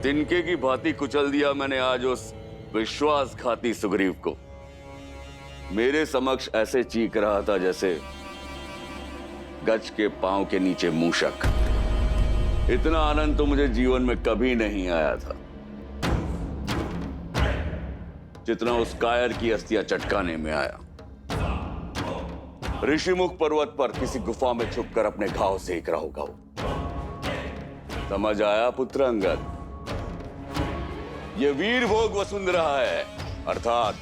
तिनके की भांति कुचल दिया मैंने आज उस विश्वासघाती सुग्रीव को। मेरे समक्ष ऐसे चीख रहा था जैसे गज के पांव के नीचे मूषक। इतना आनंद तो मुझे जीवन में कभी नहीं आया था जितना उस कायर की अस्थियां चटकाने में आया। ऋषिमुख पर्वत पर किसी गुफा में छुपकर अपने घाव सेक रहा होगा वो। समझ आया पुत्र अंगद? ये वीर भोग वसुंधरा है, अर्थात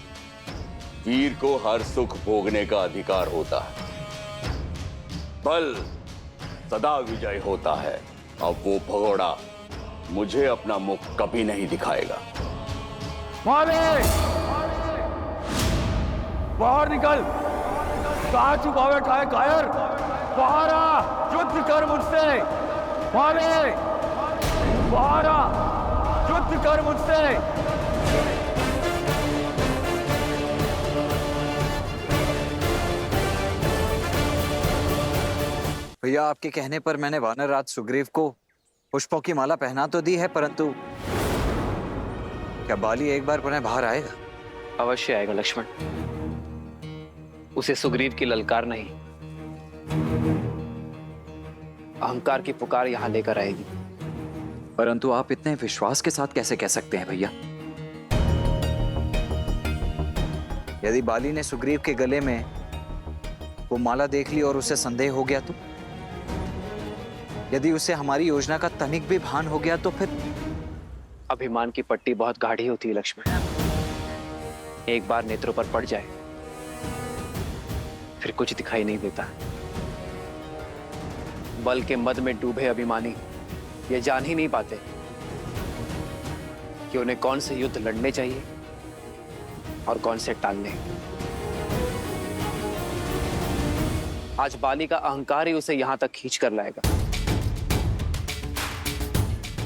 वीर को हर सुख भोगने का अधिकार होता है। बल सदा विजय होता है। अब वो भगोड़ा मुझे अपना मुख कभी नहीं दिखाएगा। मालिक, बाहर निकल। कहां छुपा बैठा है कायर? बाहर आ, युद्ध कर मुझसे। मालिक, बाहर आ, युद्ध कर मुझसे। भैया, आपके कहने पर मैंने वानरराज सुग्रीव को पुष्पों की माला पहना तो दी है, परंतु क्या बाली एक बार पुनः बाहर आएगा? अवश्य आएगा लक्ष्मण। उसे सुग्रीव की ललकार नहीं, अहंकार की पुकार यहां लेकर आएगी। परंतु आप इतने विश्वास के साथ कैसे कह सकते हैं भैया? यदि बाली ने सुग्रीव के गले में वो माला देख ली और उसे संदेह हो गया तो? यदि उसे हमारी योजना का तनिक भी भान हो गया तो फिर? अभिमान की पट्टी बहुत गाढ़ी होती है लक्ष्मण। एक बार नेत्रों पर पड़ जाए फिर कुछ दिखाई नहीं देता। बल के मद में डूबे अभिमानी ये जान ही नहीं पाते कि उन्हें कौन से युद्ध लड़ने चाहिए और कौन से टालने। आज बाली का अहंकार ही उसे यहां तक खींच कर लाएगा।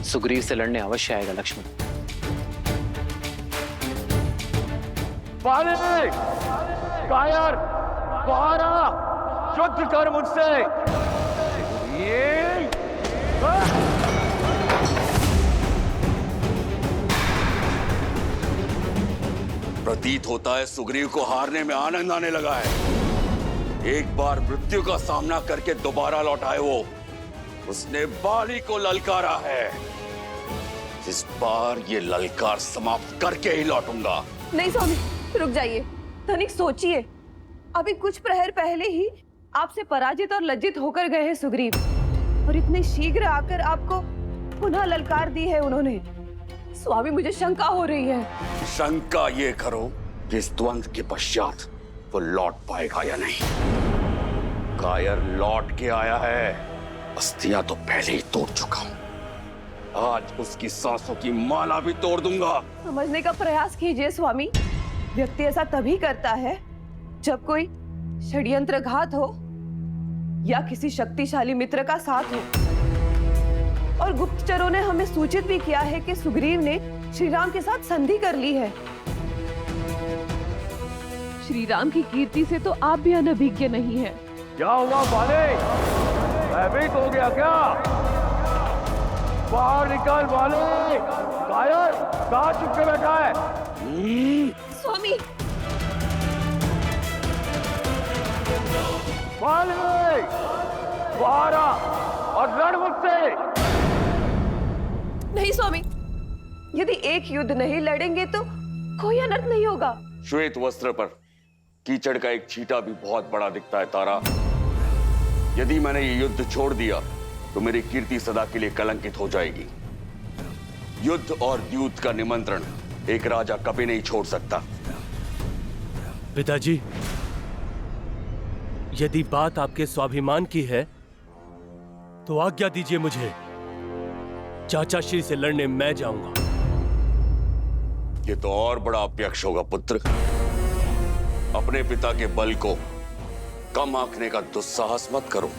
सुग्रीव से लड़ने अवश्य आएगा लक्ष्मण। बाली, कायर, बाहर आ, युद्ध कर मुझसे। ये प्रतीत होता है सुग्रीव को हारने में आनंद आने लगा है। एक बार मृत्यु का सामना करके दोबारा लौटाए वो। उसने बाली को ललकारा है। इस बार ये ललकार समाप्त करके ही लौटूंगा। नहीं स्वामी, रुक जाइए। धनिक सोचिए, अभी कुछ प्रहर पहले ही आपसे पराजित और लज्जित होकर गए हैं सुग्रीव, और इतने शीघ्र आकर आपको पुनः ललकार दी है उन्होंने। स्वामी, मुझे शंका हो रही है। शंका ये करो कि इस द्वंद्व के पश्चात वो लौट पाएगा या नहीं। कायर लौट के आया है। अस्थियां तो पहले ही तोड़ चुका हूं। आज उसकी सांसों की माला भी तोड़ दूंगा। समझने का प्रयास कीजिए स्वामी। व्यक्ति ऐसा तभी करता है जब कोई षड्यंत्रघात हो या किसी शक्तिशाली मित्र का साथ हो। और गुप्तचरों ने हमें सूचित भी किया है कि सुग्रीव ने श्रीराम के साथ संधि कर ली है। श्रीराम की कीर्ति से तो आप भी अनभिज्ञ नहीं हैं। क्या हुआ बाली? भयभीत हो गया क्या? बाहर निकल बाली। कायर, कहां चुप के बैठा है? स्वामी, बाली, बाहर आ और लड़ मुझसे। नहीं स्वामी, यदि एक युद्ध नहीं लड़ेंगे तो कोई अनर्थ नहीं होगा। श्वेत वस्त्र पर कीचड़ का एक छींटा भी बहुत बड़ा दिखता है तारा। यदि मैंने ये युद्ध छोड़ दिया तो मेरी कीर्ति सदा के लिए कलंकित हो जाएगी। युद्ध और द्यूत का निमंत्रण एक राजा कभी नहीं छोड़ सकता। पिताजी, यदि बात आपके स्वाभिमान की है तो आज्ञा दीजिए मुझे। चाचा श्री से लड़ने मैं जाऊंगा। ये तो और बड़ा अपयश होगा पुत्र। अपने पिता के बल को कम आंकने का दुस्साहस मत करो।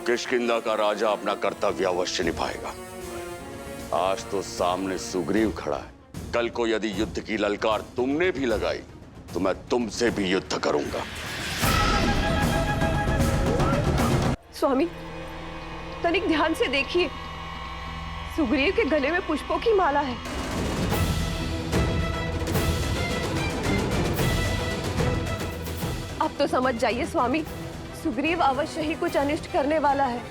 किष्किंधा का राजा अपना कर्तव्य अवश्य निभाएगा। आज तो सामने सुग्रीव खड़ा है। कल को यदि युद्ध की ललकार तुमने भी लगाई तो मैं तुमसे भी युद्ध करूंगा। स्वामी, तनिक ध्यान से देखिए। सुग्रीव के गले में पुष्पों की माला है। अब तो समझ जाइए स्वामी, सुग्रीव अवश्य ही कुछ अनिष्ट करने वाला है।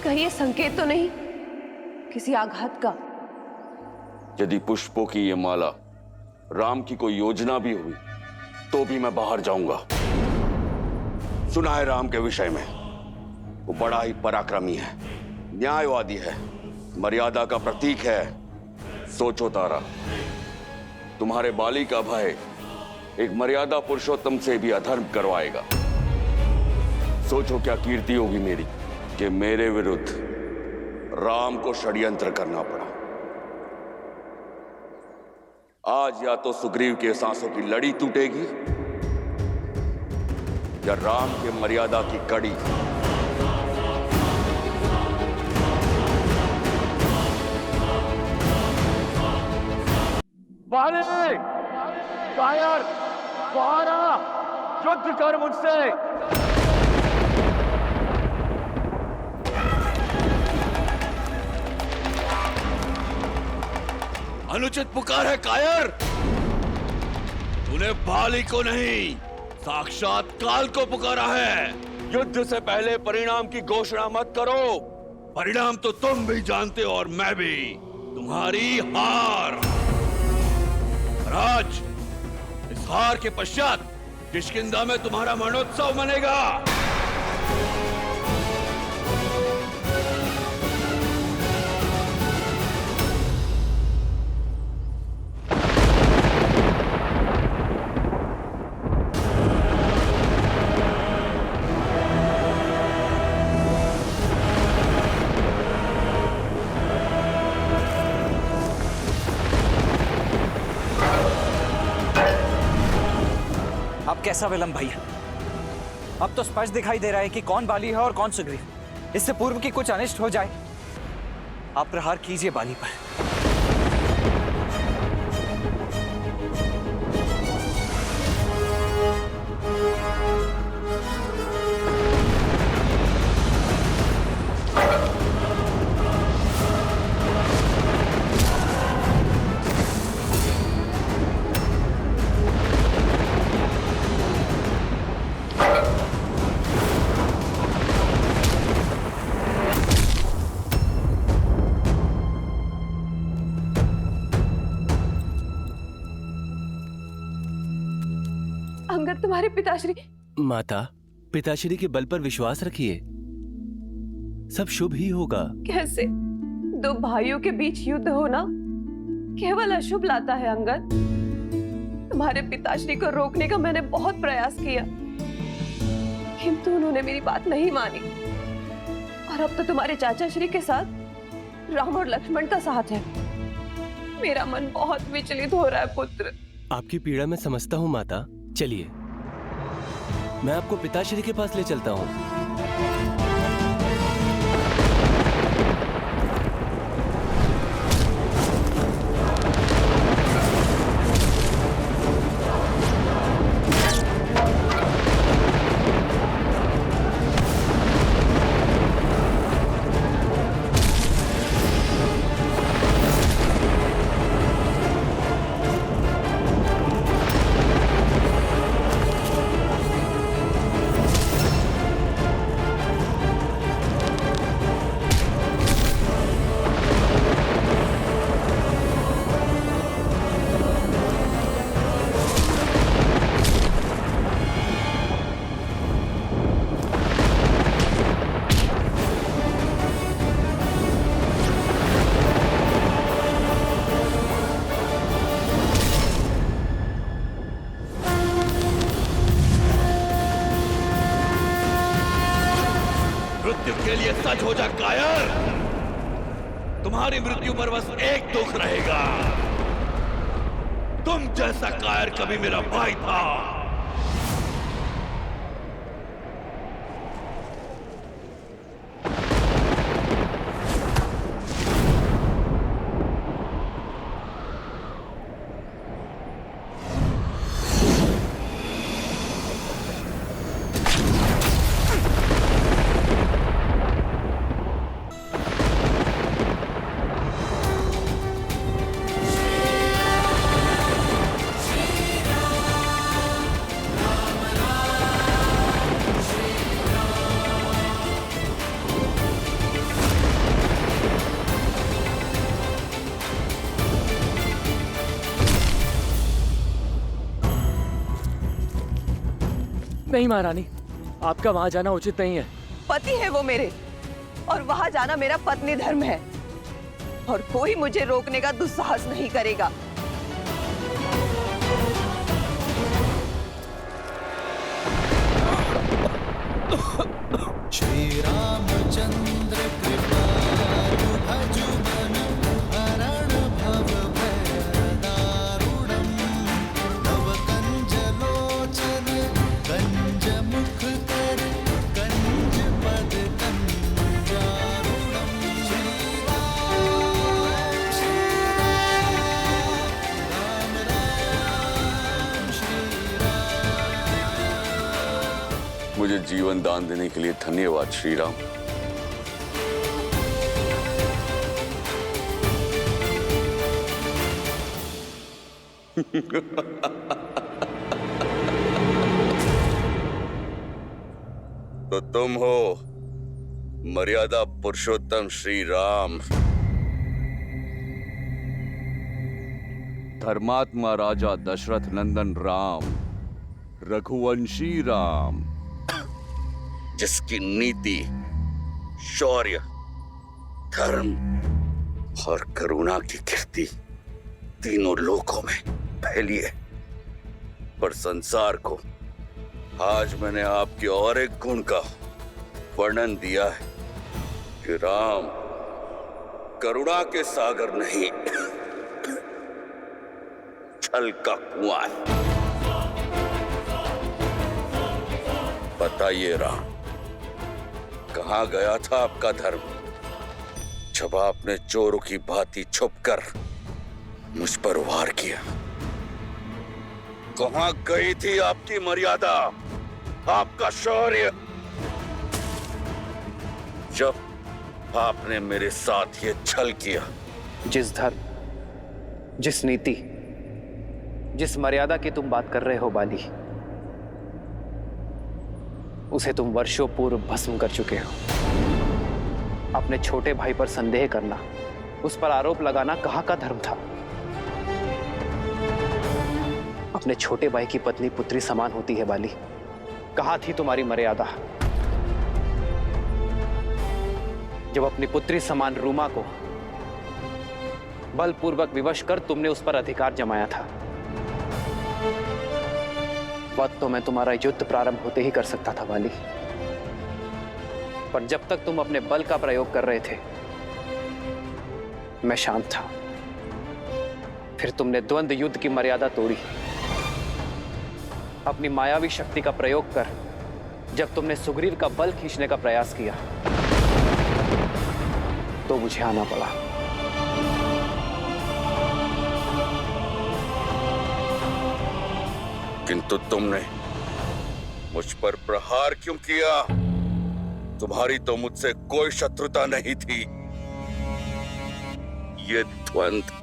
कहीं ये संकेत तो नहीं किसी आघात का? यदि पुष्पों की ये माला राम की कोई योजना भी हुई तो भी मैं बाहर जाऊंगा। सुना है राम के विषय में, वो बड़ा ही पराक्रमी है, न्यायवादी है, मर्यादा का प्रतीक है। सोचो तारा, तुम्हारे बाली का भय एक मर्यादा पुरुषोत्तम से भी अधर्म करवाएगा। सोचो क्या कीर्ति होगी मेरी कि मेरे विरुद्ध राम को षड्यंत्र करना पड़ा। आज या तो सुग्रीव के सांसों की लड़ी टूटेगी या राम के मर्यादा की कड़ी। बाली, कायर, बाहर आ, युद्ध कर मुझसे। अनुचित पुकार है कायर। तूने बाली को नहीं, साक्षात काल को पुकारा है। युद्ध से पहले परिणाम की घोषणा मत करो। परिणाम तो तुम भी जानते हो और मैं भी। तुम्हारी हार। राज, इस हार के पश्चात किष्किंधा में तुम्हारा मरणोत्सव मनेगा। अब कैसा विलंब भैया? अब तो स्पष्ट दिखाई दे रहा है कि कौन बाली है और कौन सुग्रीव। इससे पूर्व कि कुछ अनिष्ट हो जाए, आप प्रहार कीजिए बाली पर। अंगद, तुम्हारे पिताश्री। माता, पिताश्री के बल पर विश्वास रखिए, सब शुभ ही होगा। कैसे? दो भाइयों के बीच युद्ध होना केवल अशुभ लाता है अंगद। तुम्हारे पिताश्री को रोकने का मैंने बहुत प्रयास किया, किंतु उन्होंने मेरी बात नहीं मानी। और अब तो तुम्हारे चाचा श्री के साथ राम और लक्ष्मण का साथ है। मेरा मन बहुत विचलित हो रहा है पुत्र। आपकी पीड़ा मैं समझता हूँ माता। चलिए, मैं आपको पिताश्री के पास ले चलता हूँ। मृत्यु के लिए सच हो जा कायर। तुम्हारी मृत्यु पर बस एक दुख रहेगा, तुम जैसा कायर कभी मेरा भाई था। नहीं महारानी, आपका वहां जाना उचित नहीं है। पति है वो मेरे, और वहां जाना मेरा पत्नी धर्म है, और कोई मुझे रोकने का दुस्साहस नहीं करेगा। श्री रामचंद्र कृपालु भजु मन हरण भव भय दारुणम् तव कंज लोचन कंज मुख कर कंज पद कंजारुणम् श्री राम राम राम श्री राम। मुझे जीवन दान देने के लिए धन्यवाद श्री राम। तो तुम हो मर्यादा पुरुषोत्तम श्री राम, धर्मात्मा राजा दशरथ नंदन राम, रघुवंशी राम, जिसकी नीति, शौर्य, धर्म और करुणा की कीर्ति तीनों लोकों में फैली है। पर संसार को आज मैंने आपके और एक गुण का वर्णन दिया है कि राम करुणा के सागर नहीं, छल का कुआं है। बताइए राम, कहां गया था आपका धर्म जब आपने चोरों की भांति छुपकर मुझ पर वार किया? कहां गई थी आपकी मर्यादा, आपका शौर्य, जब आपने मेरे साथ ये छल किया? जिस धर्म, जिस नीति, जिस मर्यादा की तुम बात कर रहे हो बाली, उसे तुम वर्षों पूर्व भस्म कर चुके हो। अपने छोटे भाई पर संदेह करना, उस पर आरोप लगाना कहाँ का धर्म था? अपने छोटे भाई की पत्नी पुत्री समान होती है बाली, कहाँ थी तुम्हारी मर्यादा जब अपनी पुत्री समान रूमा को बलपूर्वक विवश कर तुमने उस पर अधिकार जमाया था? वक्त तो मैं तुम्हारा युद्ध प्रारंभ होते ही कर सकता था बाली, पर जब तक तुम अपने बल का प्रयोग कर रहे थे मैं शांत था। फिर तुमने द्वंद्व युद्ध की मर्यादा तोड़ी। अपनी मायावी शक्ति का प्रयोग कर जब तुमने सुग्रीव का बल खींचने का प्रयास किया तो मुझे आना पड़ा। किंतु तुमने मुझ पर प्रहार क्यों किया? तुम्हारी तो मुझसे कोई शत्रुता नहीं थी। ये द्वंद्व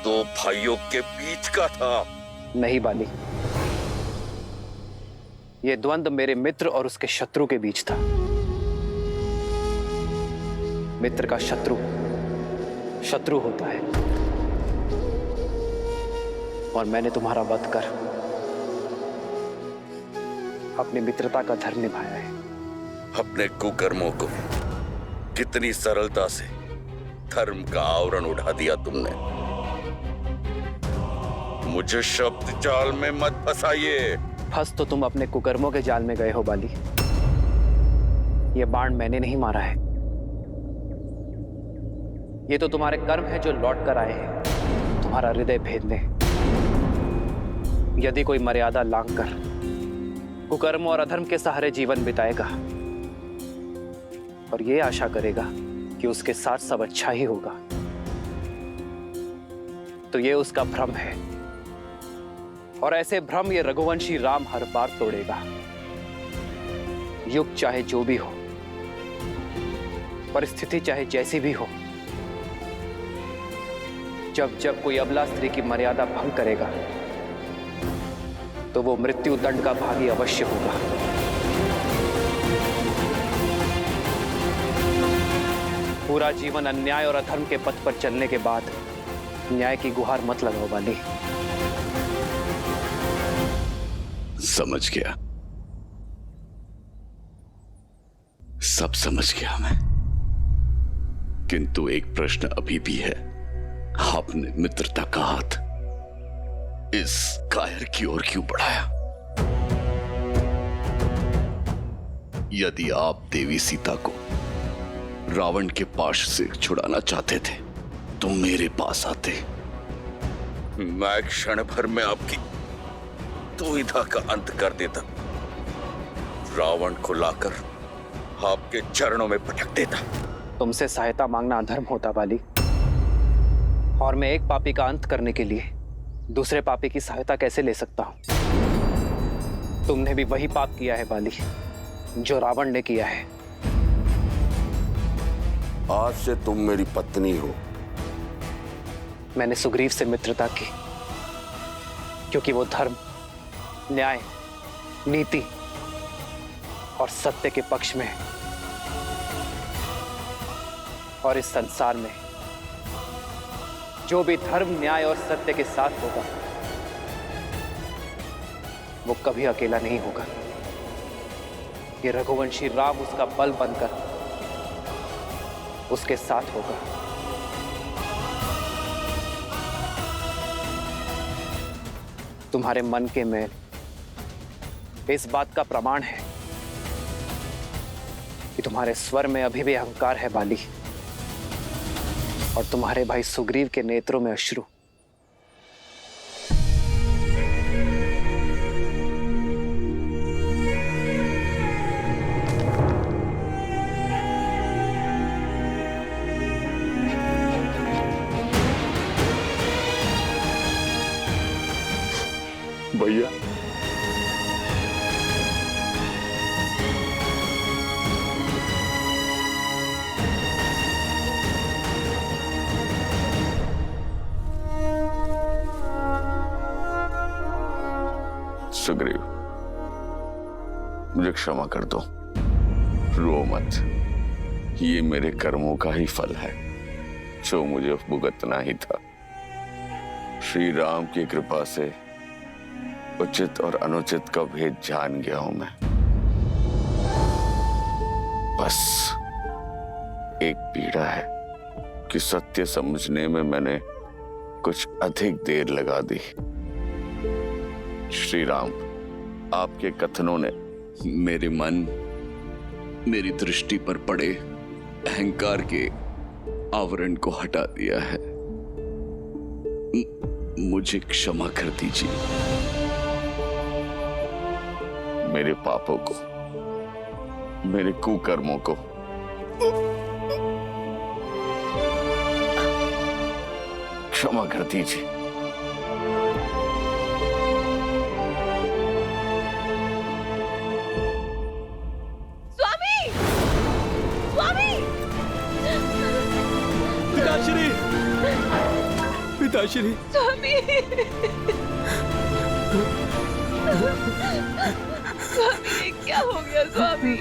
दो भाइयों के बीच का था। नहीं बाली, यह द्वंद्व मेरे मित्र और उसके शत्रु के बीच था। मित्र का शत्रु शत्रु होता है, और मैंने तुम्हारा वध कर अपनी मित्रता का धर्म निभाया है। अपने कुकर्मों को कितनी सरलता से धर्म का आवरण उठा दिया तुमने। मुझे शब्द जाल में मत फंसाइए। फंस तो तुम अपने कुकर्मों के जाल में गए हो बाली। यह बाण मैंने नहीं मारा है, ये तो तुम्हारे कर्म है जो लौट कर आए हैं तुम्हारा हृदय भेदने। यदि कोई मर्यादा लांघकर कुकर्म और अधर्म के सहारे जीवन बिताएगा और ये आशा करेगा कि उसके साथ सब अच्छा ही होगा, तो ये उसका भ्रम है, और ऐसे भ्रम ये रघुवंशी राम हर बार तोड़ेगा। युग चाहे जो भी हो, परिस्थिति चाहे जैसी भी हो, जब जब कोई अबला स्त्री की मर्यादा भंग करेगा तो वो मृत्यु दंड का भागी अवश्य होगा। पूरा जीवन अन्याय और अधर्म के पथ पर चलने के बाद न्याय की गुहार मत लगाओ बाली। समझ गया, सब समझ गया मैं, किंतु एक प्रश्न अभी भी है। आपने मित्रता का हाथ इस कायर की ओर क्यों बढ़ाया? यदि आप देवी सीता को रावण के पाश से छुड़ाना चाहते थे तो मेरे पास आते। मैं क्षण भर में आपकी दुविधा का अंत कर देता, रावण को लाकर आपके चरणों में पटक देता। तुमसे सहायता मांगना अधर्म होता बाली, और मैं एक पापी का अंत करने के लिए दूसरे पापी की सहायता कैसे ले सकता हूं? तुमने भी वही पाप किया है बाली जो रावण ने किया है। आज से तुम मेरी पत्नी हो। मैंने सुग्रीव से मित्रता की क्योंकि वो धर्म, न्याय, नीति और सत्य के पक्ष में है। और इस संसार में जो भी धर्म, न्याय और सत्य के साथ होगा वो कभी अकेला नहीं होगा। ये रघुवंशी राम उसका बल बनकर उसके साथ होगा। तुम्हारे मन के मैल इस बात का प्रमाण है कि तुम्हारे स्वर में अभी भी अहंकार है बाली, और तुम्हारे भाई सुग्रीव के नेत्रों में अश्रु। भैया, सुग्रीव, मुझे क्षमा कर दो। रो मत, ये मेरे कर्मों का ही फल है जो मुझे भुगतना ही था। श्री राम की कृपा से उचित और अनुचित का भेद जान गया हूं मैं। बस एक पीड़ा है कि सत्य समझने में मैंने कुछ अधिक देर लगा दी। श्री राम, आपके कथनों ने मेरे मन, मेरी दृष्टि पर पड़े अहंकार के आवरण को हटा दिया है। मुझे क्षमा कर दीजिए। मेरे पापों को, मेरे कुकर्मों को क्षमा कर दीजिए। स्वामी! स्वामी! पिताश्री! पिताश्री! स्वामी! स्वामी, ये क्या हो गया स्वामी?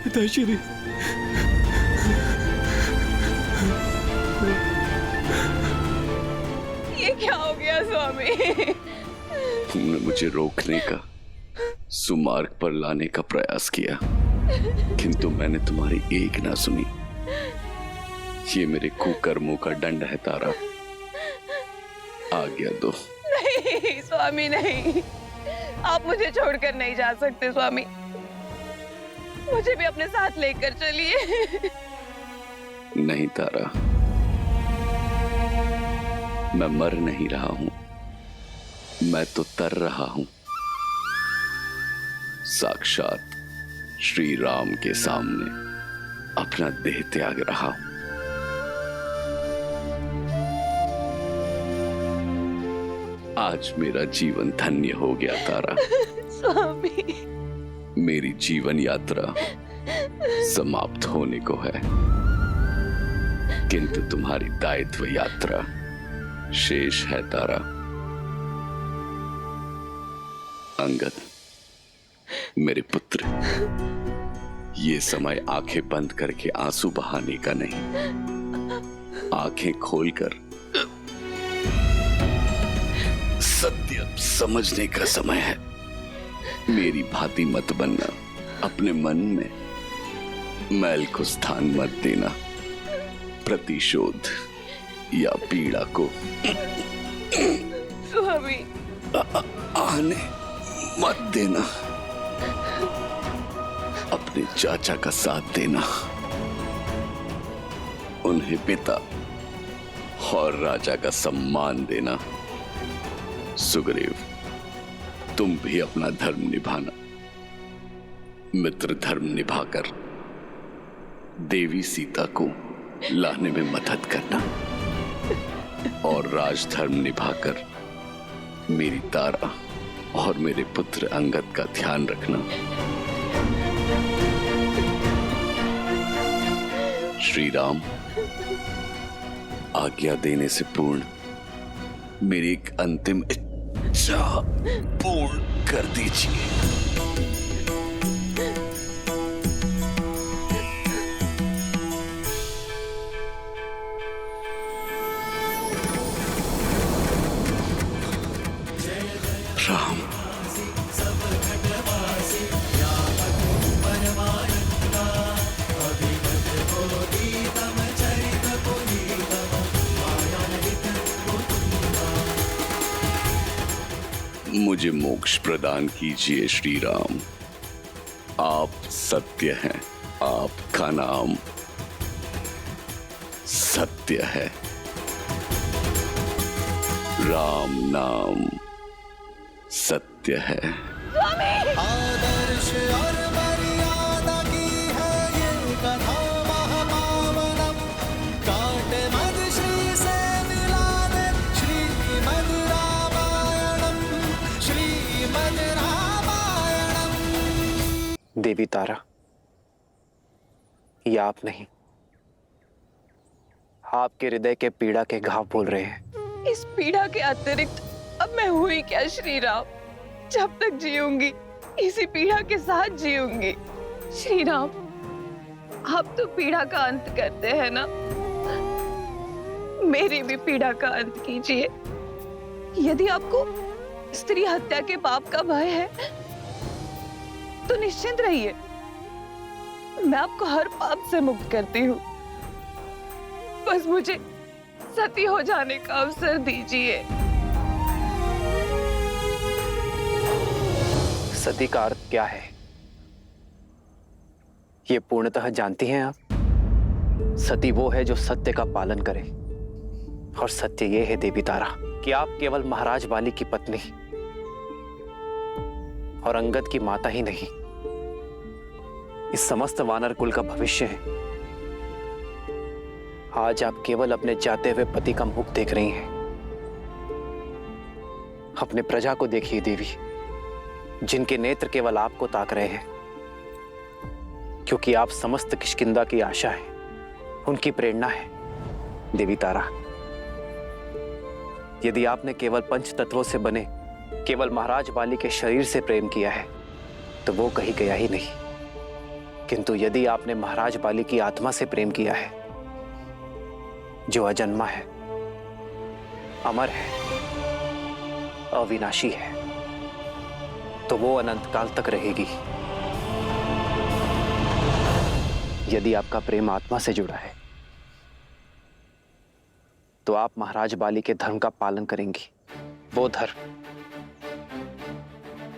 पिताश्री! ये क्या हो गया स्वामी? तुमने मुझे रोकने का, सुमार्ग पर लाने का प्रयास किया, किंतु मैंने तुम्हारी एक ना सुनी। ये मेरे कुकर्मों का दंड है तारा। आज्ञा दो। नहीं स्वामी, नहीं, आप मुझे छोड़कर नहीं जा सकते स्वामी। मुझे भी अपने साथ लेकर चलिए। नहीं तारा, मैं मर नहीं रहा हूं, मैं तो तर रहा हूं। साक्षात श्री राम के सामने अपना देह त्याग रहा हूं। आज मेरा जीवन धन्य हो गया तारा। स्वामी, मेरी जीवन यात्रा समाप्त होने को है, किंतु तुम्हारी दायित्व यात्रा शेष है तारा। अंगद, मेरे पुत्र, ये समय आंखें बंद करके आंसू बहाने का नहीं, आंखें खोलकर सत्य समझने का समय है। मेरी भांति मत बनना। अपने मन में मैल को स्थान मत देना, प्रतिशोध या पीड़ा को स्वामी आने मत देना। अपने चाचा का साथ देना, उन्हें पिता और राजा का सम्मान देना। सुग्रीव, तुम भी अपना धर्म निभाना। मित्र धर्म निभाकर देवी सीता को लाने में मदद करना और राजधर्म निभाकर मेरी तारा और मेरे पुत्र अंगद का ध्यान रखना। श्री राम, आज्ञा देने से पूर्ण मेरी एक अंतिम इच्छा पूर्ण कर दीजिए। राम, मुझे मोक्ष प्रदान कीजिए श्री राम। आप सत्य हैं, आपका नाम सत्य है। राम नाम सत्य है। आदर्श और मर्यादा की है ये कथा महापावनम। काटे मद श्री से मिला दे श्रीमद् रामायणम, श्रीमद् रामायणम। देवी तारा, ये आप नहीं, आपके हृदय के पीड़ा के घाव बोल रहे हैं। इस पीड़ा के अतिरिक्त अब मैं हुई क्या श्री राम? जब तक जीऊंगी इसी पीड़ा के साथ जीऊंगी। श्री राम, आप तो पीड़ा का अंत करते हैं ना, मेरी भी पीड़ा का अंत कीजिए। यदि आपको स्त्री हत्या के पाप का भय है तो निश्चिंत रहिए, मैं आपको हर पाप से मुक्त करती हूँ। बस मुझे सती हो जाने का अवसर दीजिए। सती का अर्थ क्या है, ये पूर्णतः जानती हैं आप? सती वो है जो सत्य का पालन करे, और सत्य ये है देवी तारा कि आप केवल महाराज वाली की पत्नी और अंगद की माता ही नहीं, इस समस्त वानर कुल का भविष्य है। आज आप केवल अपने जाते हुए पति का मुख देख रही हैं। अपने प्रजा को देखिए देवी, जिनके नेत्र केवल आपको ताक रहे हैं, क्योंकि आप समस्त किष्किंधा की आशा है, उनकी प्रेरणा है। देवी तारा, यदि आपने केवल पंच तत्वों से बने केवल महाराज बाली के शरीर से प्रेम किया है तो वो कहीं गया ही नहीं, किंतु यदि आपने महाराज बाली की आत्मा से प्रेम किया है जो अजन्मा है, अमर है, अविनाशी है, तो वो अनंत काल तक रहेगी। यदि आपका प्रेम आत्मा से जुड़ा है तो आप महाराज बाली के धर्म का पालन करेंगी, वो धर्म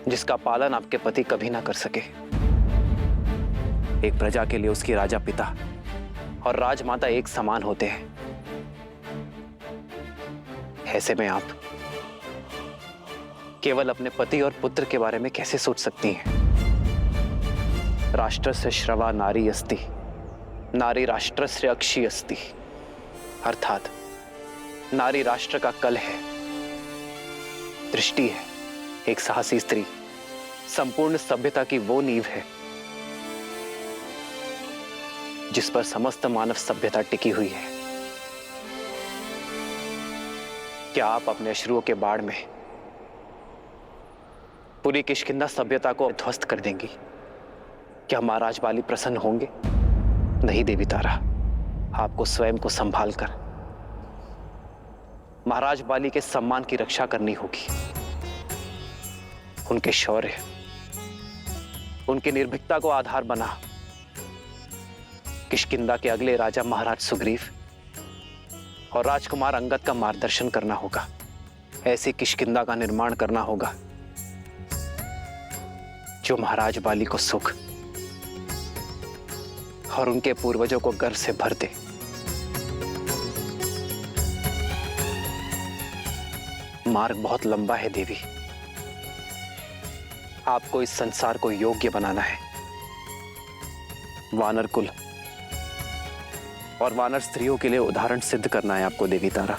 जिसका पालन आपके पति कभी ना कर सके। एक प्रजा के लिए उसकी राजा पिता और राजमाता एक समान होते हैं। ऐसे में आप केवल अपने पति और पुत्र के बारे में कैसे सोच सकती हैं? राष्ट्रस्य श्रवा नारी अस्ति, नारी राष्ट्रस्य अक्षी अस्ति। अर्थात नारी राष्ट्र का कल है, दृष्टि है। एक साहसी स्त्री संपूर्ण सभ्यता की वो नींव है जिस पर समस्त मानव सभ्यता टिकी हुई है। क्या आप अपने अश्रुओं के बाढ़ में पूरी किष्किंधा सभ्यता को ध्वस्त कर देंगी? क्या महाराज बाली प्रसन्न होंगे? नहीं देवी तारा, आपको स्वयं को संभाल कर महाराज बाली के सम्मान की रक्षा करनी होगी। उनके शौर्य, उनकी निर्भीकता को आधार बना किष्किंधा के अगले राजा महाराज सुग्रीव और राजकुमार अंगद का मार्गदर्शन करना होगा। ऐसी किष्किंधा का निर्माण करना होगा जो महाराज बाली को सुख और उनके पूर्वजों को गर्व से भर दे। मार्ग बहुत लंबा है देवी। आपको इस संसार को योग्य बनाना है। वानर कुल और वानर स्त्रियों के लिए उदाहरण सिद्ध करना है आपको देवी तारा।